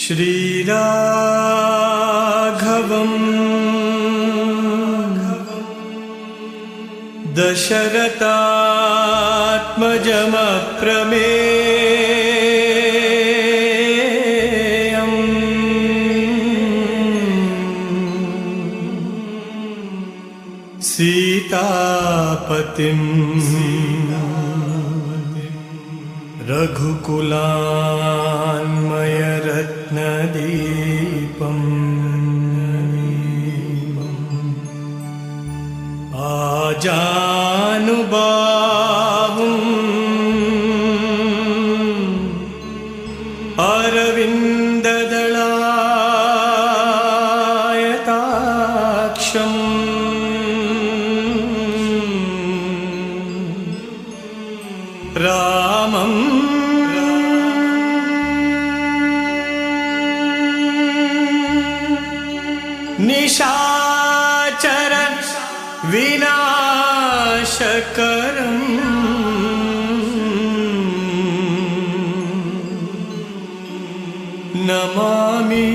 श्रीराघवम् दशरथात्मजमप्रमेयम् सीतापतिम् रघुकुलान्मयरत्नदीपम् आजानुबाहुम् अरविन्ददलायताक्षम् रामम् निशाचर विनाशकरम् Namami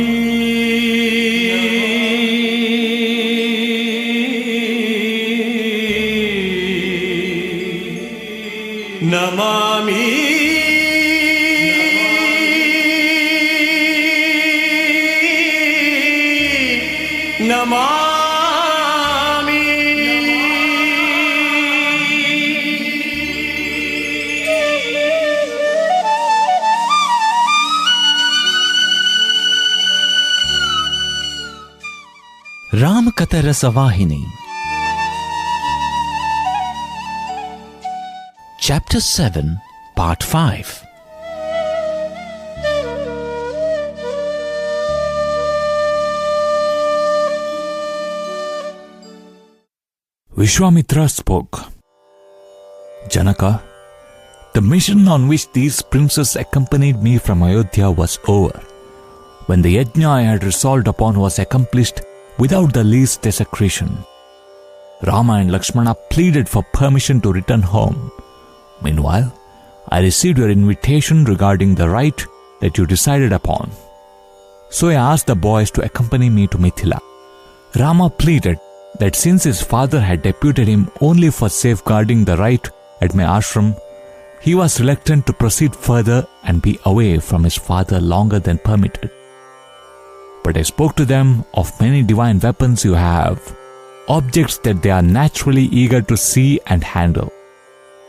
Namami Namami Ramakatha Rasavahini. Chapter 7, Part 5. Vishwamitra spoke. Janaka, the mission on which these princes accompanied me from Ayodhya was over. When the yajna I had resolved upon was accomplished without the least desecration, Rama and Lakshmana pleaded for permission to return home. Meanwhile, I received your invitation regarding the rite that you decided upon. So I asked the boys to accompany me to Mithila. Rama pleaded that since his father had deputed him only for safeguarding the rite at my ashram, he was reluctant to proceed further and be away from his father longer than permitted. But I spoke to them of many divine weapons you have, objects that they are naturally eager to see and handle.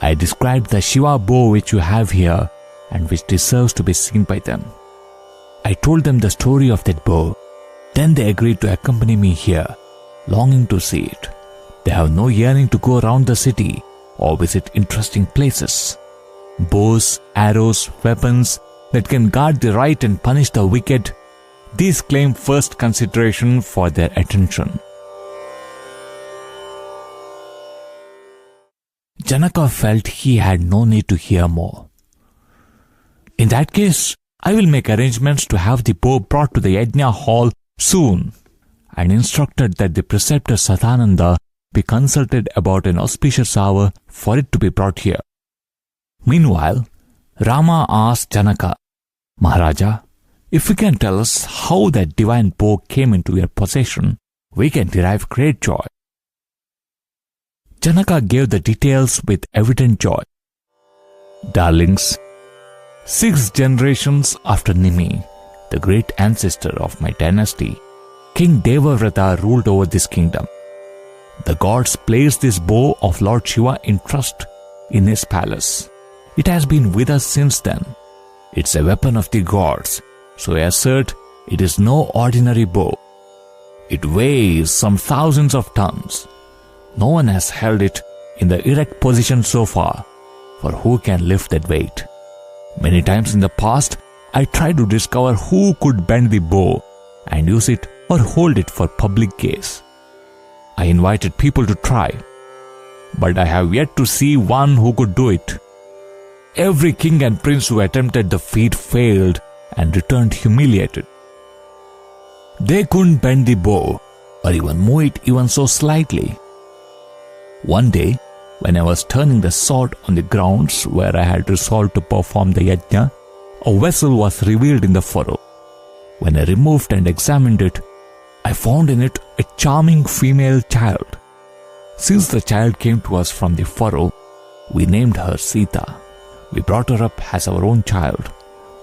I described the Shiva bow which you have here and which deserves to be seen by them. I told them the story of that bow. Then they agreed to accompany me here, longing to see it. They have no yearning to go around the city or visit interesting places. Bows, arrows, weapons that can guard the right and punish the wicked, these claim first consideration for their attention. Janaka felt he had no need to hear more. In that case, I will make arrangements to have the bow brought to the yajna hall soon, and instructed that the preceptor Satananda be consulted about an auspicious hour for it to be brought here. Meanwhile, Rama asked Janaka, Maharaja, if you can tell us how that divine bow came into your possession, we can derive great joy. Janaka gave the details with evident joy. Darlings, 6 generations after Nimi, the great ancestor of my dynasty, King Devavrata ruled over this kingdom. The gods placed this bow of Lord Shiva in trust in his palace. It has been with us since then. It's a weapon of the gods, so I assert it is no ordinary bow. It weighs some thousands of tons. No one has held it in the erect position so far, for who can lift that weight? Many times in the past, I tried to discover who could bend the bow and use it or hold it for public gaze. I invited people to try, but I have yet to see one who could do it. Every king and prince who attempted the feat failed and returned humiliated. They couldn't bend the bow or even move it even so slightly. One day, when I was turning the sword on the grounds where I had resolved to perform the yajna, a vessel was revealed in the furrow. When I removed and examined it, I found in it a charming female child. Since the child came to us from the furrow, we named her Sita. We brought her up as our own child.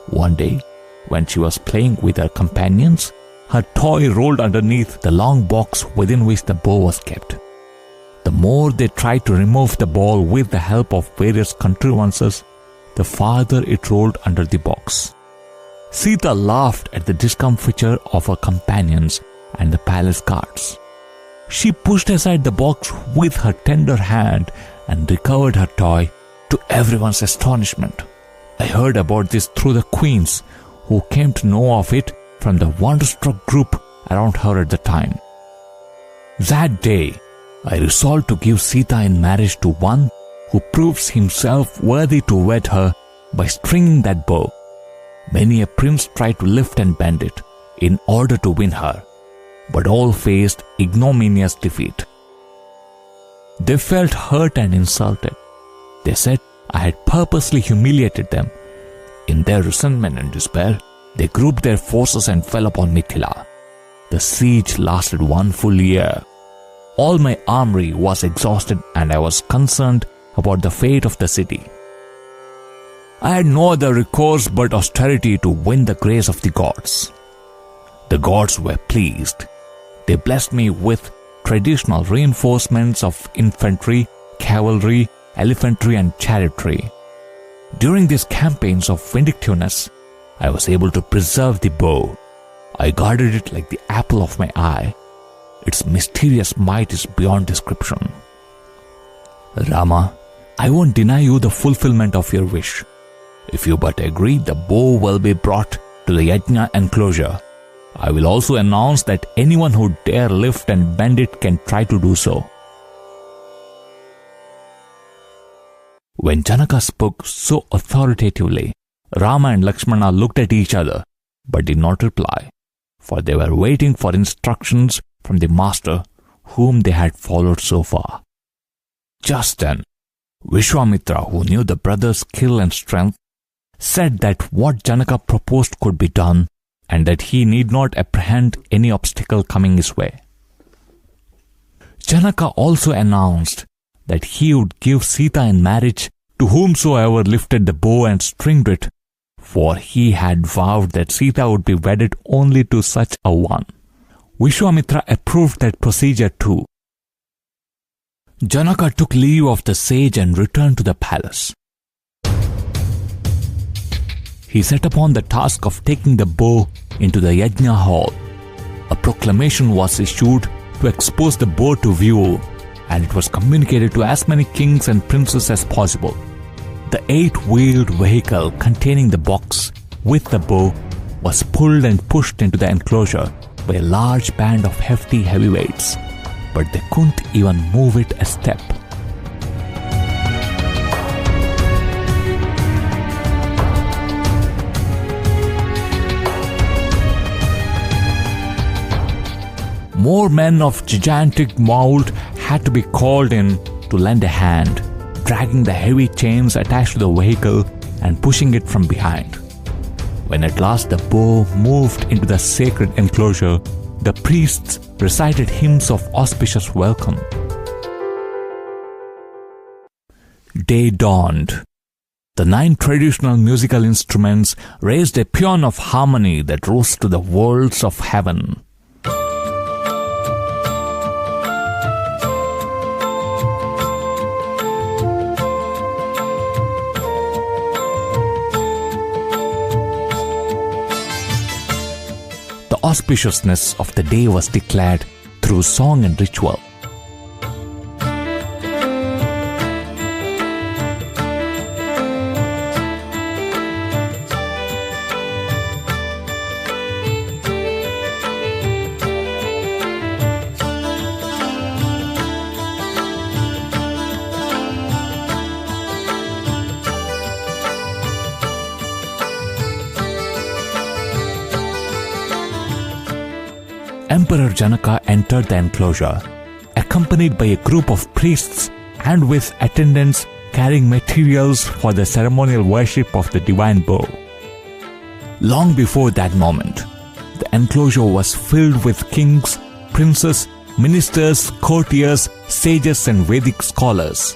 One day, when she was playing with her companions, her toy rolled underneath the long box within which the bow was kept. The more they tried to remove the ball with the help of various contrivances, the farther it rolled under the box. Sita laughed at the discomfiture of her companions and the palace guards. She pushed aside the box with her tender hand and recovered her toy, to everyone's astonishment. I heard about this through the queens, who came to know of it from the wonderstruck group around her at the time. That day, I resolved to give Sita in marriage to one who proves himself worthy to wed her by stringing that bow. Many a prince tried to lift and bend it in order to win her, but all faced ignominious defeat. They felt hurt and insulted. They said I had purposely humiliated them. In their resentment and despair, they grouped their forces and fell upon Mithila. The siege lasted 1 full year. All my armory was exhausted and I was concerned about the fate of the city. I had no other recourse but austerity to win the grace of the gods. The gods were pleased. They blessed me with traditional reinforcements of infantry, cavalry, elephantry and chariotry. During these campaigns of vindictiveness, I was able to preserve the bow. I guarded it like the apple of my eye. Its mysterious might is beyond description. Rama, I won't deny you the fulfillment of your wish. If you but agree, the bow will be brought to the yajna enclosure. I will also announce that anyone who dare lift and bend it can try to do so. When Janaka spoke so authoritatively, Rama and Lakshmana looked at each other but did not reply, for they were waiting for instructions from the master whom they had followed so far. Just then, Vishwamitra, who knew the brothers' skill and strength, said that what Janaka proposed could be done and that he need not apprehend any obstacle coming his way. Janaka also announced that he would give Sita in marriage to whomsoever lifted the bow and stringed it, for he had vowed that Sita would be wedded only to such a one. Vishwamitra approved that procedure too. Janaka took leave of the sage and returned to the palace. He set upon the task of taking the bow into the yajna hall. A proclamation was issued to expose the bow to view, and it was communicated to as many kings and princes as possible. The 8-wheeled vehicle containing the box with the bow was pulled and pushed into the enclosure by a large band of hefty heavyweights, but they couldn't even move it a step. More men of gigantic mould had to be called in to lend a hand, dragging the heavy chains attached to the vehicle and pushing it from behind. When at last the bow moved into the sacred enclosure, the priests recited hymns of auspicious welcome. Day dawned. The 9 traditional musical instruments raised a paean of harmony that rose to the worlds of heaven. The auspiciousness of the day was declared through song and ritual. Emperor Janaka entered the enclosure, accompanied by a group of priests and with attendants carrying materials for the ceremonial worship of the divine bow. Long before that moment, the enclosure was filled with kings, princes, ministers, courtiers, sages and Vedic scholars.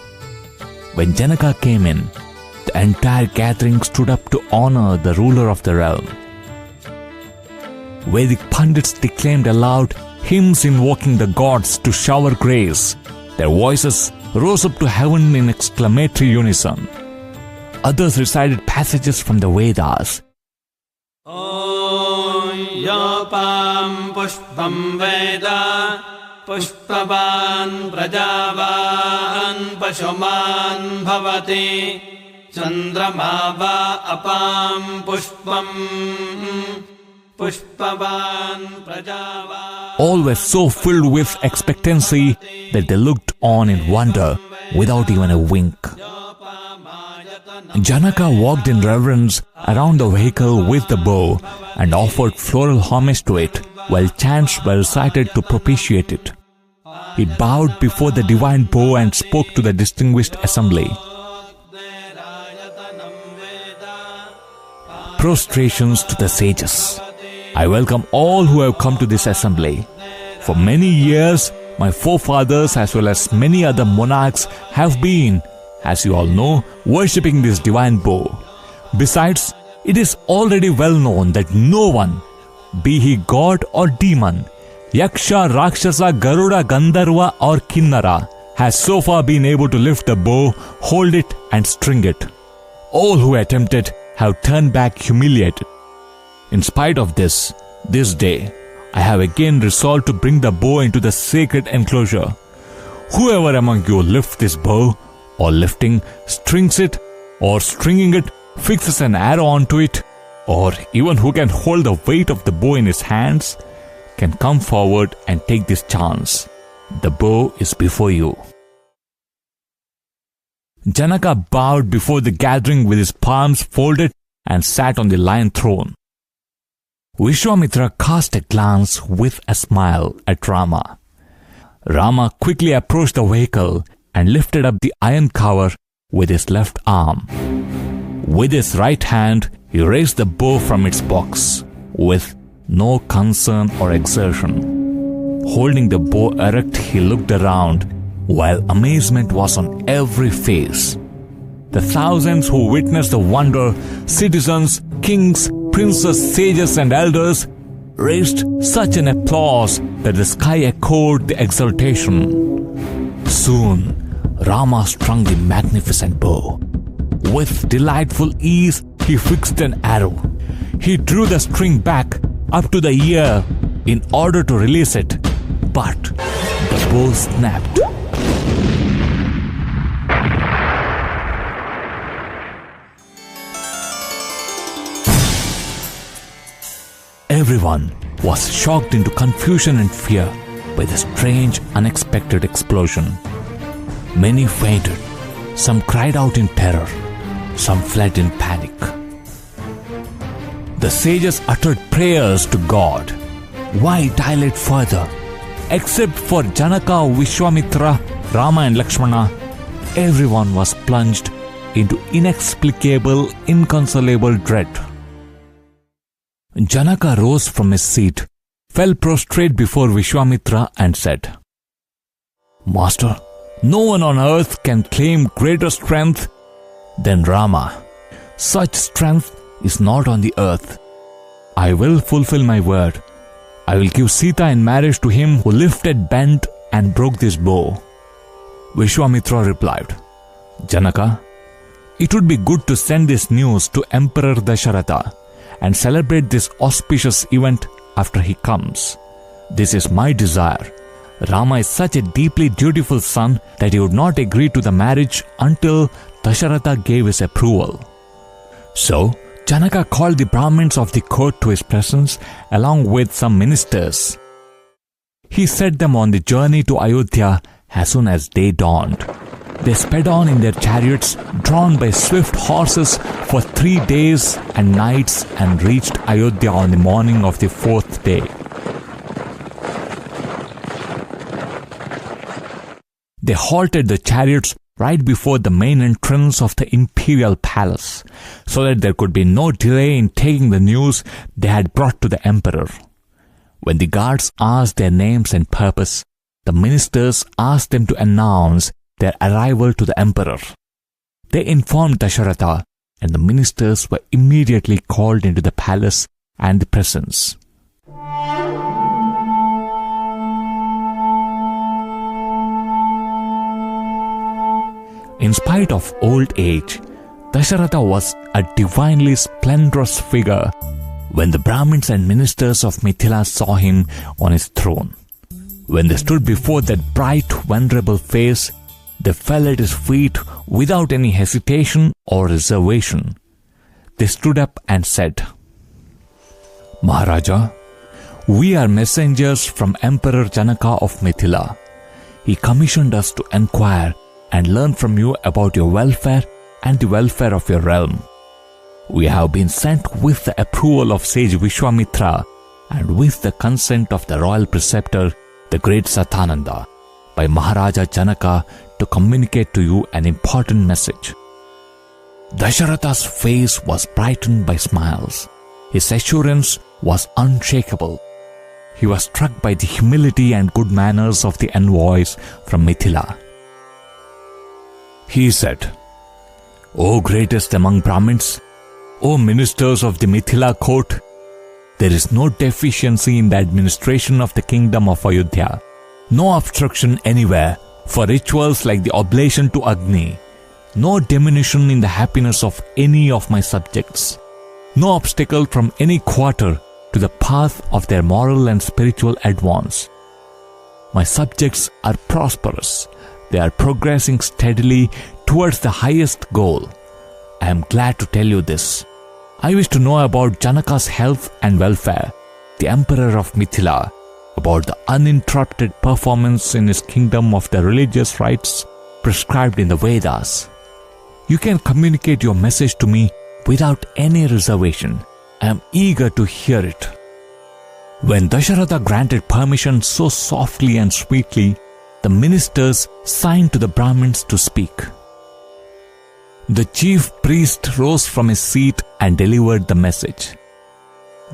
When Janaka came in, the entire gathering stood up to honor the ruler of the realm. Vedic pundits declaimed aloud hymns invoking the gods to shower grace. Their voices rose up to heaven in exclamatory unison. Others recited passages from the Vedas. Yopam pushpam veda pushpavan prajavan pashuman bhavati chandrama va apam pushpam pushpavan prajavan. All were so filled with expectancy that they looked on in wonder without even a wink. Janaka walked in reverence around the vehicle with the bow and offered floral homage to it while chants were recited to propitiate it. He bowed before the divine bow and spoke to the distinguished assembly. Prostrations to the sages. I welcome all who have come to this assembly. For many years, my forefathers as well as many other monarchs have been, as you all know, worshipping this divine bow. Besides, it is already well known that no one, be he god or demon, Yaksha, Rakshasa, Garuda, Gandharva or Kinnara, has so far been able to lift the bow, hold it and string it. All who attempted have turned back humiliated. In spite of this day, I have again resolved to bring the bow into the sacred enclosure. Whoever among you lifts this bow, or lifting, strings it, or stringing it, fixes an arrow onto it, or even who can hold the weight of the bow in his hands, can come forward and take this chance. The bow is before you. Janaka bowed before the gathering with his palms folded and sat on the lion throne. Vishwamitra cast a glance with a smile at Rama. Rama quickly approached the vehicle and lifted up the iron cover with his left arm. With his right hand, he raised the bow from its box with no concern or exertion. Holding the bow erect, he looked around while amazement was on every face. The thousands who witnessed the wonder, citizens, kings, princes, sages and elders, raised such an applause that the sky echoed the exultation. Soon, Rama strung the magnificent bow. With delightful ease, he fixed an arrow. He drew the string back up to the ear in order to release it, but the bow snapped. Everyone was shocked into confusion and fear by the strange, unexpected explosion. Many fainted, some cried out in terror, some fled in panic. The sages uttered prayers to God. Why dilate further? Except for Janaka, Vishwamitra, Rama and Lakshmana, everyone was plunged into inexplicable, inconsolable dread. Janaka rose from his seat, fell prostrate before Vishwamitra and said, Master, no one on earth can claim greater strength than Rama. Such strength is not on the earth. I will fulfill my word. I will give Sita in marriage to him who lifted, bent and broke this bow. Vishwamitra replied, Janaka, it would be good to send this news to Emperor Dasharatha and celebrate this auspicious event after he comes. This is my desire. Rama is such a deeply dutiful son that he would not agree to the marriage until Dasharatha gave his approval. So, Janaka called the Brahmins of the court to his presence along with some ministers. He set them on the journey to Ayodhya as soon as day dawned. They sped on in their chariots drawn by swift horses for 3 days and nights and reached Ayodhya on the morning of the 4th day. They halted the chariots right before the main entrance of the imperial palace, so that there could be no delay in taking the news they had brought to the emperor. When the guards asked their names and purpose, the ministers asked them to announce their arrival to the emperor. They informed Dasharatha, and the ministers were immediately called into the palace and the presence. In spite of old age, Dasharatha was a divinely splendorous figure when the Brahmins and ministers of Mithila saw him on his throne. When they stood before that bright, venerable face, they fell at his feet without any hesitation or reservation. They stood up and said, "Maharaja, we are messengers from Emperor Janaka of Mithila. He commissioned us to inquire and learn from you about your welfare and the welfare of your realm. We have been sent with the approval of sage Vishwamitra and with the consent of the royal preceptor, the great Satananda, by Maharaja Janaka to communicate to you an important message." Dasharatha's face was brightened by smiles. His assurance was unshakable. He was struck by the humility and good manners of the envoys from Mithila. He said, "O greatest among Brahmins, O ministers of the Mithila court, there is no deficiency in the administration of the kingdom of Ayodhya, no obstruction anywhere for rituals like the oblation to Agni, no diminution in the happiness of any of my subjects, no obstacle from any quarter to the path of their moral and spiritual advance. My subjects are prosperous. They are progressing steadily towards the highest goal. I am glad to tell you this. I wish to know about Janaka's health and welfare, the emperor of Mithila, about the uninterrupted performance in his kingdom of the religious rites prescribed in the Vedas. You can communicate your message to me without any reservation. I am eager to hear it." When Dasharatha granted permission so softly and sweetly, the ministers signed to the Brahmins to speak. The chief priest rose from his seat and delivered the message.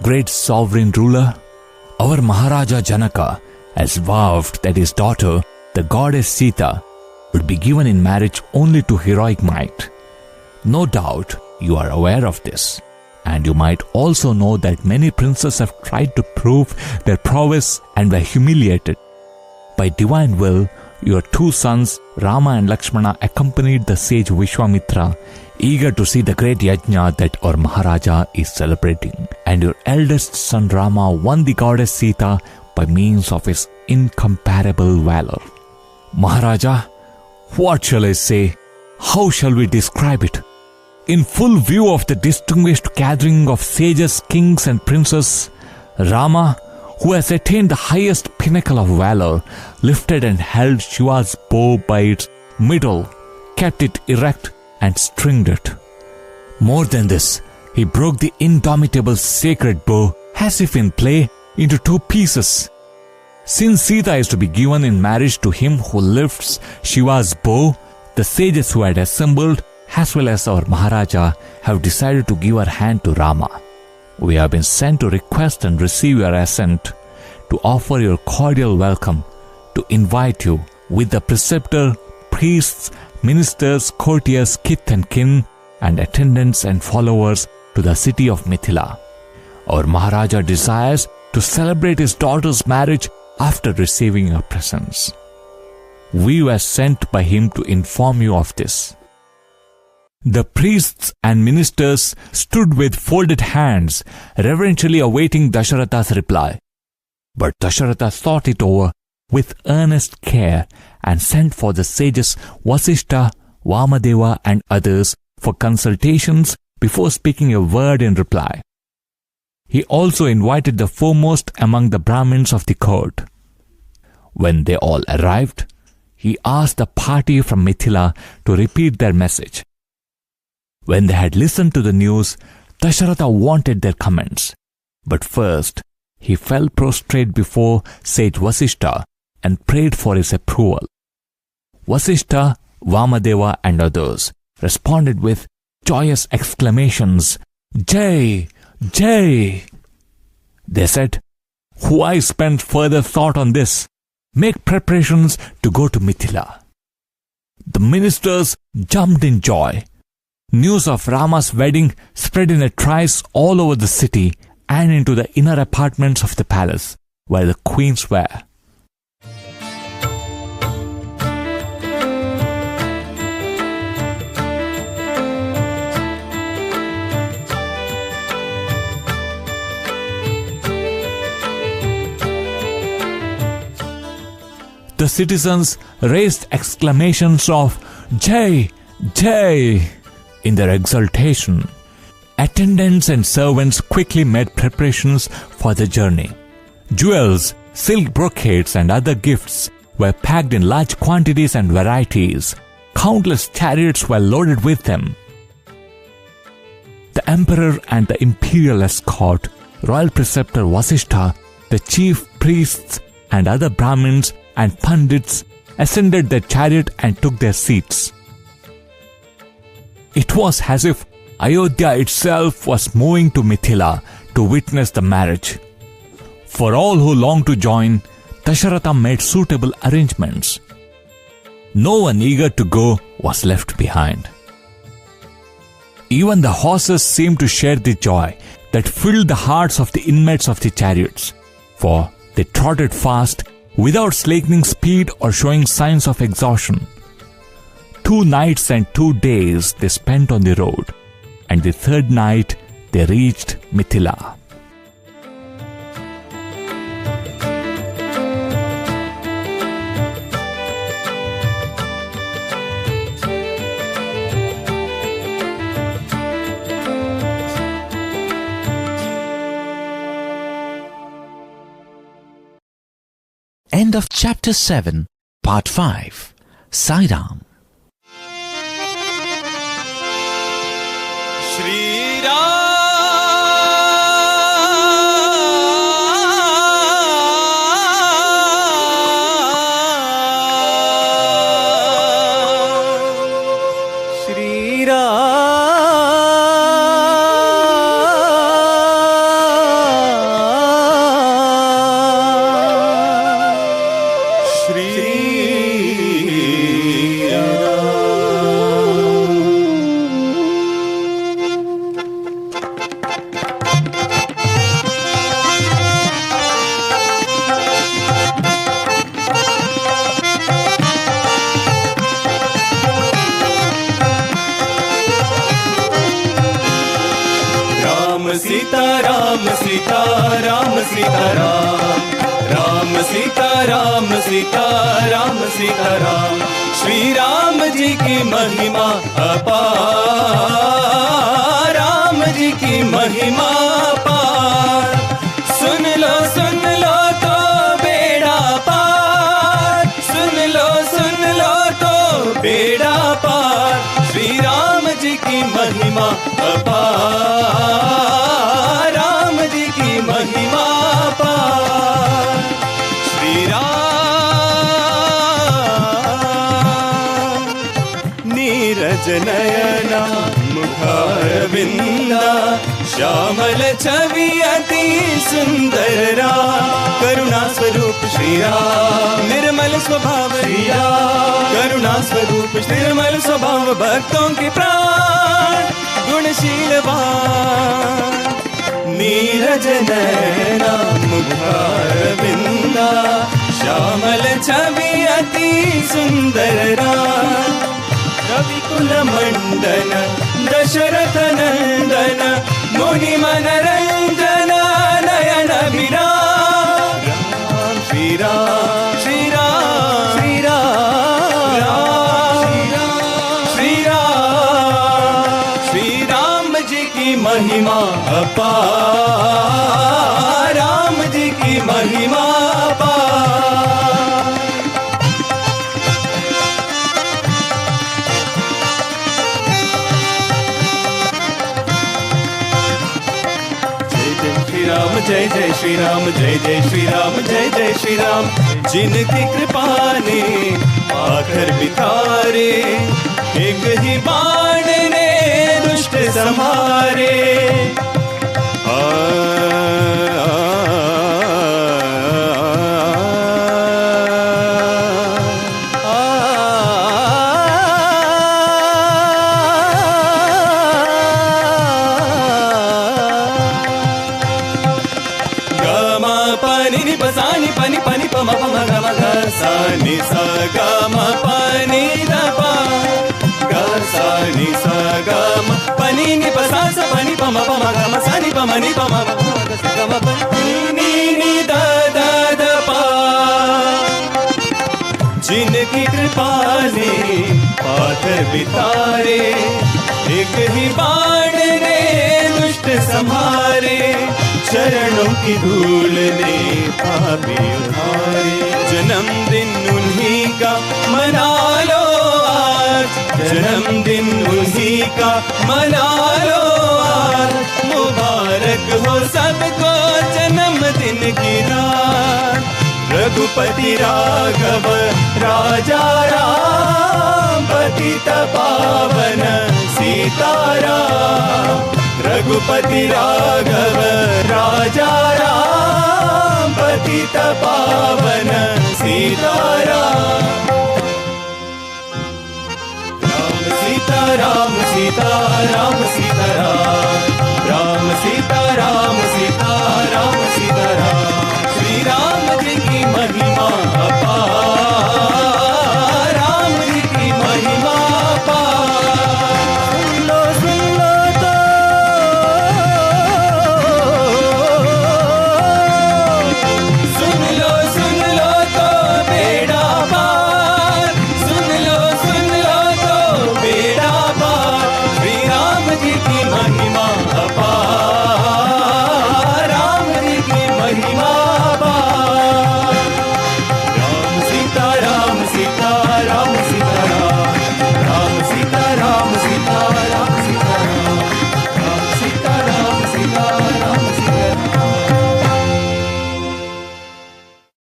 "Great sovereign ruler, our Maharaja Janaka has vowed that his daughter, the goddess Sita, would be given in marriage only to heroic might. No doubt you are aware of this, and you might also know that many princes have tried to prove their prowess and were humiliated. By divine will, your two sons, Rama and Lakshmana, accompanied the sage Vishwamitra, eager to see the great yajna that our Maharaja is celebrating. And your eldest son Rama won the goddess Sita by means of his incomparable valor. Maharaja, what shall I say? How shall we describe it? In full view of the distinguished gathering of sages, kings and princes, Rama, who has attained the highest pinnacle of valor, lifted and held Shiva's bow by its middle, kept it erect and stringed it. More than this, he broke the indomitable sacred bow, as if in play, into two pieces. Since Sita is to be given in marriage to him who lifts Shiva's bow, the sages who had assembled, as well as our Maharaja, have decided to give her hand to Rama. We have been sent to request and receive your assent, to offer your cordial welcome, to invite you with the preceptor, priests, ministers, courtiers, kith and kin, and attendants and followers to the city of Mithila. Our Maharaja desires to celebrate his daughter's marriage after receiving your presence. We were sent by him to inform you of this." The priests and ministers stood with folded hands, reverentially awaiting Dasharatha's reply. But Dasharatha thought it over with earnest care and sent for the sages Vasishta, Vamadeva and others for consultations before speaking a word in reply. He also invited the foremost among the Brahmins of the court. When they all arrived, he asked the party from Mithila to repeat their message. When they had listened to the news, Dasharatha wanted their comments. But first, he fell prostrate before sage Vasishta and prayed for his approval. Vasishta, Vamadeva and others responded with joyous exclamations, "Jai! Jai!" They said, who spent further thought on this, make preparations to go to Mithila. The ministers jumped in joy. News of Rama's wedding spread in a trice all over the city and into the inner apartments of the palace, where the queens were. The citizens raised exclamations of "Jai! Jai!" in their exultation. Attendants and servants quickly made preparations for the journey. Jewels, silk brocades and other gifts were packed in large quantities and varieties. Countless chariots were loaded with them. The emperor and the imperial escort, royal preceptor Vasishtha, the chief priests and other Brahmins and Pandits ascended the chariot and took their seats. It was as if Ayodhya itself was moving to Mithila to witness the marriage. For all who longed to join, Dasharatha made suitable arrangements. No one eager to go was left behind. Even the horses seemed to share the joy that filled the hearts of the inmates of the chariots, for they trotted fast without slackening speed or showing signs of exhaustion. 2 nights and 2 days they spent on the road, and the 3rd night they reached Mithila. End of Chapter 7, Part 5. Sai Ram. Shri Ram Shri Ram ji की महिमा अपार, राम जी की महिमा अपार। सुन लो तो बेड़ा पार, सुन लो तो बेड़ा पार। श्री राम जी की महिमा अपार, राम जी की महिमा अपार। श्री राम नीरज नयना मुखारविंदा, श्यामल छवि अति सुंदर राम। करुणा स्वरूप श्री राम, निर्मल स्वभाव श्री राम। करुणा स्वरूप निर्मल स्वभाव, भक्तों के प्राण गुणशीलवान। नीरज नयना मुखारविंदा, श्यामल छवि अति सुंदर राम। रविकुल मंडन दशरथ नंदन, मुनि मनरंजन नयन विराम। राम श्री राम श्री राम श्री राम श्री राम। श्री राम जी की महिमा अपार, राम जी की महिमा अपार। जय जय श्री राम, जय जय श्री राम, जय जय श्री राम। जिनकी कृपा ने आकर बितारे, एक ही बाण ने दुष्ट संहारे। सा पनि पम पम ग म सा नि पम नि पम ग सा ग म प नि नि द द द पा। जिनकी कृपा ने पाथर बितारे, एक ही बाण ने दुष्ट संहारे, चरणों की धूल ने पापी उधारे। जन्मदिन उन्हीं का मना लो आज, जन्मदिन उन्हीं का मना लो आज। मुबारक हो सबको जन्मदिन की रात। रघुपति राघव राजा राम, पतित पावन सीताराम। रघुपति राघव राजा राम, पतित पावन सीताराम। राम सीता राम सीता राम सीता राम, राम सीता राम सीता राम सीता राम। श्री राम जी की महिमा अपार, राम जी की महिमा अपार। सुन लो तो बेड़ा पार, सुन लो तो बेड़ा पार। श्री राम जी की महिमा